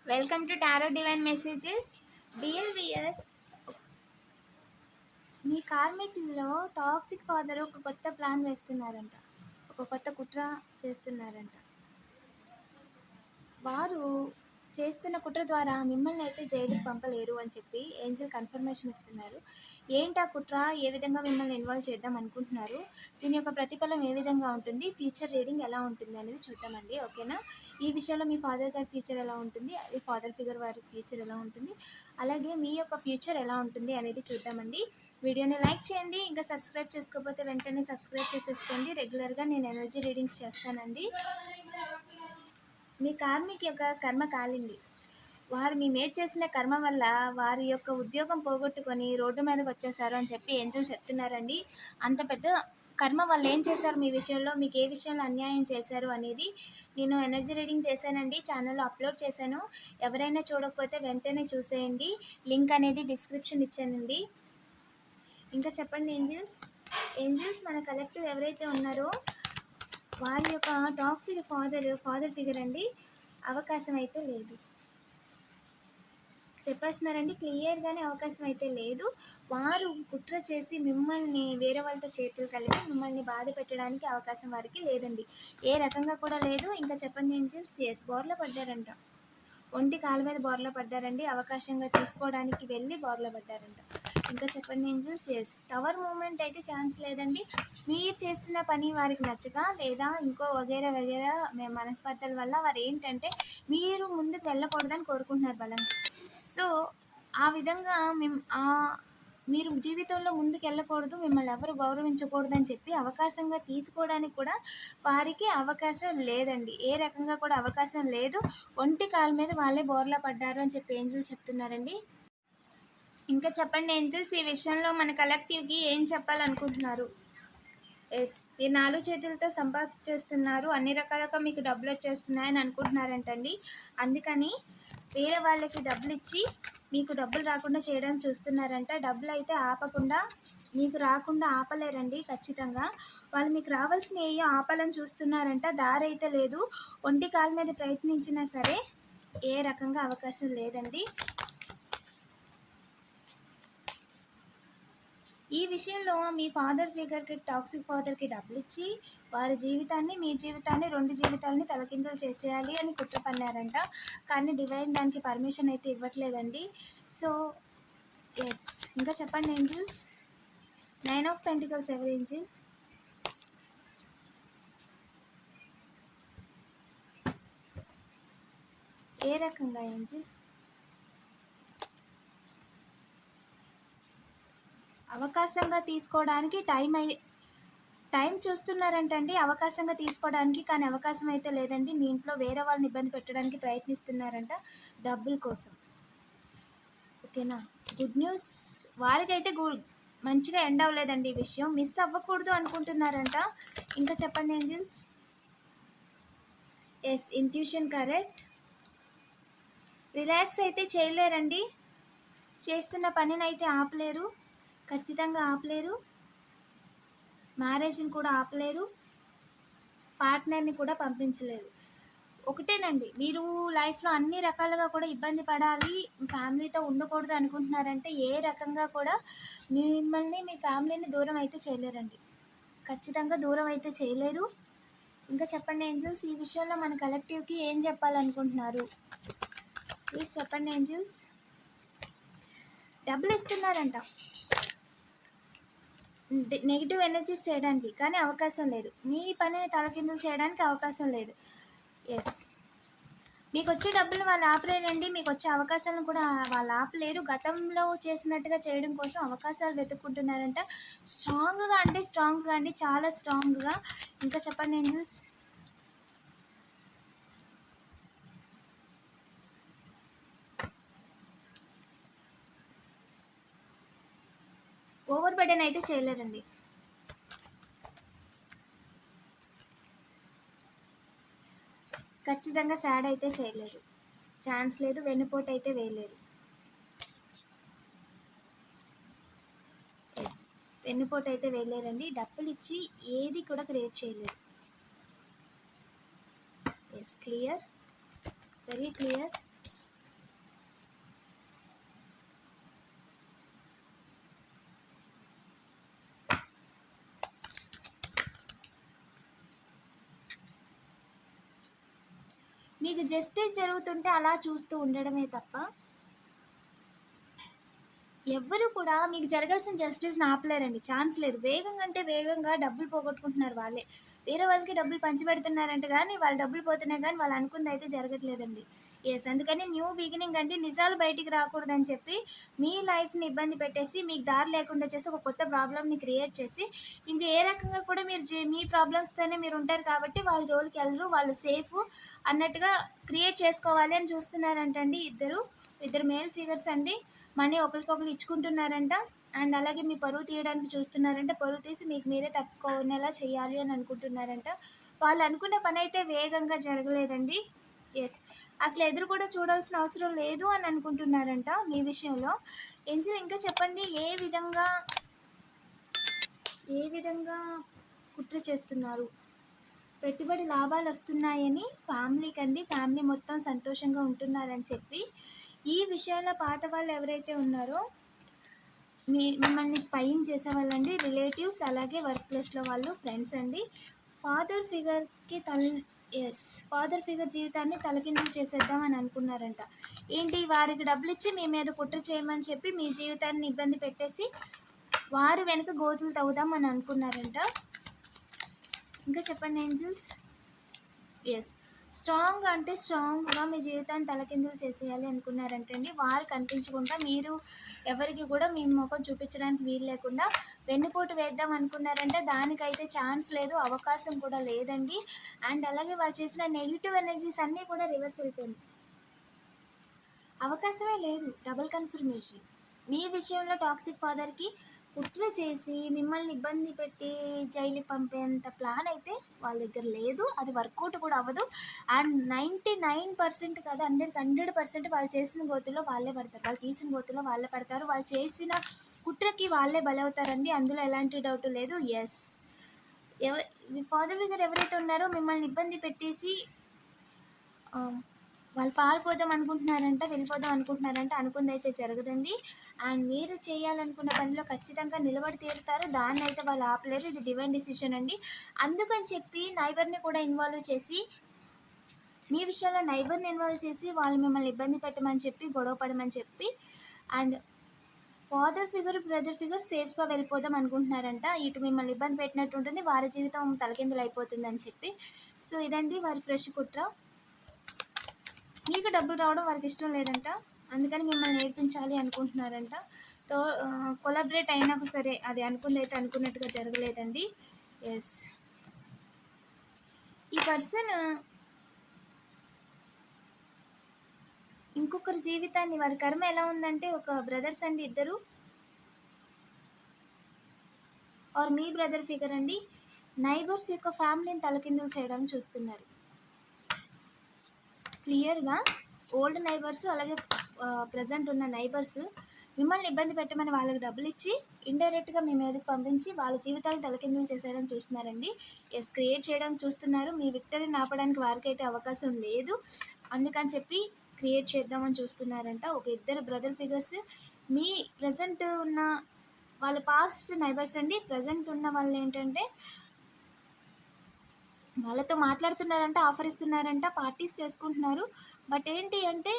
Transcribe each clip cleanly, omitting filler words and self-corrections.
Welcome to tarot divine messages. Dear viewers, మీ కార్మికుల్లో toxic father ఒక కొత్త ప్లాన్ వేస్తున్నారంట, ఒక కొత్త కుట్ర చేస్తున్నారంట. వారు చేస్తున్న కుట్ర ద్వారా మిమ్మల్ని అయితే జైలుకి పంపలేరు అని చెప్పి ఏంజల్ కన్ఫర్మేషన్ ఇస్తున్నారు. ఏంటా కుట్ర, ఏ విధంగా మిమ్మల్ని ఇన్వాల్వ్ చేద్దాం అనుకుంటున్నారు, దీని యొక్క ప్రతిఫలం ఏ విధంగా ఉంటుంది, ఫ్యూచర్ రీడింగ్ ఎలా ఉంటుంది అనేది చూద్దామండి. ఓకేనా? ఈ విషయంలో మీ ఫాదర్ గారి ఫ్యూచర్ ఎలా ఉంటుంది, అది ఫాదర్ ఫిగర్ వారి ఫ్యూచర్ ఎలా ఉంటుంది, అలాగే మీ యొక్క ఫ్యూచర్ ఎలా ఉంటుంది అనేది చూద్దామండి. వీడియోని లైక్ చేయండి. ఇంకా సబ్స్క్రైబ్ చేసుకోకపోతే వెంటనే సబ్స్క్రైబ్ చేసేసుకోండి. రెగ్యులర్గా నేను ఎనర్జీ రీడింగ్స్ చేస్తానండి. మీ కార్మిక్ యొక్క కర్మ కాలింది. వారు మీ మీద చేసిన కర్మ వల్ల వారి యొక్క ఉద్యోగం పోగొట్టుకొని రోడ్డు మీదకి వచ్చేసారు అని చెప్పి ఏంజల్ చెప్తున్నారండి. అంత పెద్ద కర్మ వాళ్ళు ఏం చేశారు మీ విషయంలో, మీకు ఏ విషయంలో అన్యాయం చేశారు అనేది నేను ఎనర్జీ రీడింగ్ చేశానండి, ఛానల్లో అప్లోడ్ చేశాను. ఎవరైనా చూడకపోతే వెంటనే చూసేయండి. లింక్ అనేది డిస్క్రిప్షన్ ఇచ్చానండి. ఇంకా చెప్పండి ఏంజల్స్ మన కలెక్టివ్ ఎవరైతే ఉన్నారో వారి యొక్క టాక్సిక్ ఫాదర్ ఫిగర్ అండి, అవకాశం అయితే లేదు చెప్పేస్తున్నారండి. క్లియర్గానే అవకాశం అయితే లేదు. వారు కుట్ర చేసి మిమ్మల్ని వేరే వాళ్ళతో చేతులు కలిపి మిమ్మల్ని బాధ పెట్టడానికి అవకాశం వారికి లేదండి, ఏ రకంగా కూడా లేదు. ఇంకా చెప్పండి ఏంజల్స్. ఎస్, బోర్లో పడ్డారంట, ఒంటి కాలు మీద బోర్లో పడ్డారండి, అవకాశంగా తీసుకోవడానికి వెళ్ళి బోర్లో పడ్డారంట. ఇంకా చెప్పండి ఏంజల్స్. ఎస్, టవర్ మూమెంట్ అయితే ఛాన్స్ లేదండి. మీరు చేస్తున్న పని వారికి నచ్చక లేదా ఇంకో వగేరా మనస్పర్ధల వల్ల వారు ఏంటంటే మీరు ముందుకు వెళ్ళకూడదని కోరుకుంటున్నారు బలంగా. సో ఆ విధంగా మీరు జీవితంలో ముందుకు వెళ్ళకూడదు, మిమ్మల్ని ఎవరు గౌరవించకూడదు అని చెప్పి అవకాశంగా తీసుకోవడానికి కూడా వారికి అవకాశం లేదండి, ఏ రకంగా కూడా అవకాశం లేదు. ఒంటి కాలు మీద వాళ్ళే బోర్లా పడ్డారు అని చెప్పి ఏంజల్ చెప్తున్నారండి. ఇంకా చెప్పండి ఏంజల్స్, ఈ విషయంలో మన కలెక్టివ్కి ఏం చెప్పాలనుకుంటున్నారు. ఎస్, మీరు 4 చేతులతో సంపాదించేస్తున్నారు, అన్ని రకాలుగా మీకు డబ్బులు వచ్చేస్తున్నాయని అనుకుంటున్నారంటండి. అందుకని వేరే వాళ్ళకి డబ్బులు ఇచ్చి మీకు డబ్బులు రాకుండా చేయడం చూస్తున్నారంట. డబ్బులు అయితే ఆపకుండా, మీకు రాకుండా ఆపలేరండి ఖచ్చితంగా. వాళ్ళు మీకు రావాల్సిన ఏయో ఆపాలని చూస్తున్నారంట, దారి అయితే లేదు. ఒంటి కాలు మీద ప్రయత్నించినా సరే ఏ రకంగా అవకాశం లేదండి. ఈ విషయంలో మీ ఫాదర్ ఫిగర్కి, టాక్సిక్ ఫాదర్కి డబ్బులు ఇచ్చి వారి జీవితాన్ని, మీ జీవితాన్ని, 2 జీవితాలని తలకిందులు చేసేయాలి అని కుట్ర పన్నారంట. కానీ డివైన్ దానికి పర్మిషన్ అయితే ఇవ్వట్లేదండి. సో ఎస్, ఇంకా చెప్పండి ఏంజల్స్. 9 ఆఫ్ పెంటికల్స్ ఎవరు ఏంజిల్? ఏ రకంగా ఏంజిల్? అవకాశంగా తీసుకోవడానికి టైం చూస్తున్నారంటండి, అవకాశంగా తీసుకోవడానికి. కానీ అవకాశం అయితే లేదండి. మీ ఇంట్లో వేరే వాళ్ళని ఇబ్బంది పెట్టడానికి ప్రయత్నిస్తున్నారంట డబ్బుల కోసం. ఓకేనా? గుడ్ న్యూస్, వారికైతే మంచిగా ఎండ్ అవ్వలేదండి. ఈ విషయం మిస్ అవ్వకూడదు అనుకుంటున్నారంట. ఇంకా చెప్పండి angels. Yes, intuition correct. Relax అయితే చేయలేరండి, చేస్తున్న పనిని అయితే ఆపలేరు, ఖచ్చితంగా ఆపలేరు. మ్యారేజ్ని కూడా ఆపలేరు, పార్ట్నర్ని కూడా పంపించలేరు. ఒకటేనండి, మీరు లైఫ్లో అన్ని రకాలుగా కూడా ఇబ్బంది పడాలి, ఫ్యామిలీతో ఉండకూడదు అనుకుంటున్నారంటే ఏ రకంగా కూడా మిమ్మల్ని, మీ ఫ్యామిలీని దూరం అయితే చేయలేరండి, ఖచ్చితంగా దూరం అయితే చేయలేరు. ఇంకా చెప్పండి ఏంజల్స్, ఈ విషయంలో మన కలెక్టివ్కి ఏం చెప్పాలనుకుంటున్నారు. ప్లీజ్ చెప్పండి ఏంజల్స్. డబ్బులు ఇస్తున్నారంట నెగిటివ్ ఎనర్జీస్ చేయడానికి, కానీ అవకాశం లేదు. మీ పనిని తలకిందులు చేయడానికి అవకాశం లేదు. ఎస్, మీకు వచ్చే డబ్బులు వాళ్ళు ఆపలేరండి, మీకు వచ్చే అవకాశాలను కూడా వాళ్ళు ఆపలేరు. గతంలో చేసినట్టుగా చేయడం కోసం అవకాశాలు వెతుక్కుంటున్నారంట. స్ట్రాంగ్గా అండి, చాలా స్ట్రాంగ్గా. ఇంకా చెప్పండి ఏంజల్స్. ఓవర్ బర్డెన్ అయితే చేయలేరండి. ఖచ్చితంగా సాడ్ అయితే చేయలేరు, ఛాన్స్ లేదు. వెన్నుపోటు అయితే వేయలేరు. ఎస్, వెన్నుపోటు అయితే వేయలేరండి. డబ్బులు ఇచ్చి ఏది కూడా క్రియేట్ చేయలేరు. Yes, clear, very clear. మీకు జస్టిస్ జరుగుతుంటే అలా చూస్తూ ఉండడమే తప్ప ఎవ్వరు కూడా మీకు జరగాల్సిన జస్టిస్‌ని ఆపలేరండి. ఛాన్స్ లేదు. వేగంగా అంటే వేగంగా డబ్బులు పోగొట్టుకుంటున్నారు వాళ్ళే. వేరే వాళ్ళకి డబ్బులు పంచిపెడుతున్నారంట గానీ, వాళ్ళ డబ్బులు పోతున్నాయి గానీ, వాళ్ళు అనుకుందయితే జరగట్లేదండి. యెస్. అందుకని న్యూ బిగినింగ్ అంటే నిజాలు బయటికి రాకూడదని చెప్పి, మీ లైఫ్‌ని ఇబ్బంది పెట్టేసి, మీకు దారి లేకుండా చేసి, ఒక కొత్త ప్రాబ్లమ్‌ని క్రియేట్ చేసి, ఇంక ఏ రకంగా కూడా మీరు మీ ప్రాబ్లమ్స్‌తోనే మీరుంటారు కాబట్టి, వాళ్ళ జోలికెళ్ళరు. వాళ్ళు సేఫు అన్నట్టుగా క్రియేట్ చేసుకోవాలి అని చూస్తున్నారంటండి ఇద్దరు. ఇద్దరు మేల్ ఫిగర్స్ అండి. మనీ ఒకరికొకరు ఇచ్చుకుంటున్నారంట. అండ్ అలాగే మీ పరువు తీయడానికి చూస్తున్నారంట. పరువు తీసి మీకు మీరే తప్పుకునేలా చేయాలి అని అనుకుంటున్నారంట. వాళ్ళు అనుకున్న పనైతే వేగంగా జరగలేదండి. యెస్. అసలు ఎదురు కూడా చూడాల్సిన అవసరం లేదు అని అనుకుంటున్నారంట మీ విషయంలో. ఏంజిల్ ఇంకా చెప్పండి ఏ విధంగా కుట్ర చేస్తున్నారు? పెట్టుబడి లాభాలొస్తున్నాయని ఫ్యామిలీకండి. ఫ్యామిలీ మొత్తం సంతోషంగా ఉంటున్నారని చెప్పి, ఈ విషయంలో పాత వాళ్ళు ఎవరైతే ఉన్నారో మిమ్మల్ని స్పైయింగ్ చేసేవాళ్ళండి. రిలేటివ్స్ అలాగే వర్క్ ప్లేస్‌లో వాళ్ళు, ఫ్రెండ్స్ అండి. ఫాదర్ ఫిగర్‌కి యెస్. ఫాదర్ ఫిగర్ జీవితాన్ని తలకిందులు చేసేద్దాం అని అనుకున్నారంట. ఏంటి వారికి డబ్బులిచ్చి మీ మీద కుట్ర చేయమని చెప్పి మీ జీవితాన్ని ఇబ్బంది పెట్టేసి, వారి వెనక గోతులు తవ్వుదాం అని అనుకున్నారంట. ఇంకా చెప్పండి ఏంజిల్స్. యెస్. స్ట్రాంగ్ అంటే స్ట్రాంగ్‌గా మీ జీవితాన్ని తలకిందులు చేసేయాలి అనుకున్నారంటండి. వారు కనిపించకుండా మీరు ఎవరికి కూడా మీ మొఖం చూపించడానికి వీలు లేకుండా వెన్నుపోటు వేద్దాం అనుకున్నారంటే దానికైతే ఛాన్స్ లేదు. అవకాశం కూడా లేదండి. అండ్ అలాగే వాళ్ళు చేసిన నెగెటివ్ ఎనర్జీస్ అన్నీ కూడా రివర్స్ అయిపోయినాయి. అవకాశమే లేదు. Double confirmation. మీ విషయంలో టాక్సిక్ ఫాదర్‌కి కుట్ర చేసి మిమ్మల్ని ఇబ్బంది పెట్టి జైలుకి పంపేంత ప్లాన్ అయితే వాళ్ళ దగ్గర లేదు. అది వర్కౌట్ కూడా అవ్వదు. అండ్ 99% కాదు 100% వాళ్ళు చేసిన గోతుల్లో వాళ్ళే పడతారు. వాళ్ళు తీసిన గోతుల్లో వాళ్ళే పడతారు. వాళ్ళు చేసిన కుట్రకి వాళ్ళే బలవుతారండి. అందులో ఎలాంటి డౌట్ లేదు. యెస్. మీ ఫాదర్ ఫిగర్ ఎవరైతే ఉన్నారో మిమ్మల్ని ఇబ్బంది పెట్టేసి వాళ్ళు పారిపోదాం అనుకుంటున్నారంట, వెళ్ళిపోదాం అనుకుంటున్నారంట. అనుకుందైతే జరగదండి. అండ్ మీరు చేయాలనుకున్న పనిలో ఖచ్చితంగా నిలబడి తీరుతారు. దాన్నైతే వాళ్ళు ఆపలేరు. ఇది డివైన్ డిసిషన్ అండి. అందుకని చెప్పి నైబర్‌ని కూడా ఇన్వాల్వ్ చేసి, మీ విషయంలో నైబర్‌ని ఇన్వాల్వ్ చేసి వాళ్ళు మిమ్మల్ని ఇబ్బంది పెట్టమని చెప్పి, గొడవ పడమని చెప్పి and father figure, brother figure సేఫ్‌గా వెళ్ళిపోదాం అనుకుంటున్నారంట. ఇటు మిమ్మల్ని ఇబ్బంది పెట్టినట్టు ఉంటుంది. వారి జీవితం తలకిందులు అయిపోతుందని చెప్పి. సో ఇదండి వారి ఫ్రెష్ కుట్ర. మీకు డబ్బులు రావడం వారికి ఇష్టం లేదంట. అందుకని మిమ్మల్ని నేర్పించాలి అనుకుంటున్నారంట. కొలాబరేట్ అయినా సరే అది అనుకుందైతే అనుకున్నట్టుగా జరగలేదండి. యెస్. ఈ పర్సన్ ఇంకొకరి జీవితాన్ని వారి కర్మ ఎలా ఉందంటే ఒక బ్రదర్స్ అండి ఇద్దరు ఆర్ మీ బ్రదర్ ఫిగర్ అండి నైబర్స్ యొక్క ఫ్యామిలీని తలకిందులు చేయడం చూస్తున్నారు. క్లియర్‌గా ఓల్డ్ నైబర్స్ అలాగే ప్రెజెంట్ ఉన్న నైబర్స్ మిమ్మల్ని ఇబ్బంది పెట్టమని వాళ్ళకి డబ్బులిచ్చి ఇండైరెక్ట్‌గా మీ మీదకి పంపించి వాళ్ళ జీవితాలు తలకిందులు చేసేయడం చూస్తున్నారండి. యెస్. క్రియేట్ చేయడం చూస్తున్నారు. మీ విక్టరీని ఆపడానికి వారికైతే అవకాశం లేదు. అందుకని చెప్పి క్రియేట్ చేద్దామని చూస్తున్నారంట. ఒక ఇద్దరు బ్రదర్ ఫిగర్స్ మీ ప్రెజెంట్ ఉన్న వాళ్ళ పాస్ట్ నైబర్స్ అండి. ప్రెజెంట్ ఉన్న వాళ్ళు ఏంటంటే వాళ్ళతో మాట్లాడుతున్నారంట, ఆఫర్ ఇస్తున్నారంట, పార్టీస్ చేసుకుంటున్నారు. బట్ ఏంటి అంటే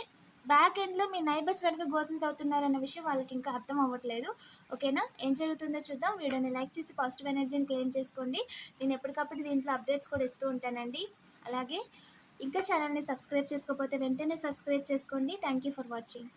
బ్యాక్ ఎండ్‌లో మీ నైబర్స్ వెనక గోతులు తవ్వుతున్నారన్న విషయం వాళ్ళకి ఇంకా అర్థం అవ్వట్లేదు. ఓకేనా? ఏం జరుగుతుందో చూద్దాం. వీడియోని లైక్ చేసి పాజిటివ్ ఎనర్జీని క్లెయిమ్ చేసుకోండి. నేను ఎప్పటికప్పుడు దీంట్లో అప్డేట్స్ కూడా ఇస్తూ ఉంటానండి. అలాగే ఇంకా ఛానల్‌ని సబ్స్క్రైబ్ చేసుకోకపోతే వెంటనే సబ్స్క్రైబ్ చేసుకోండి. Thank you for watching.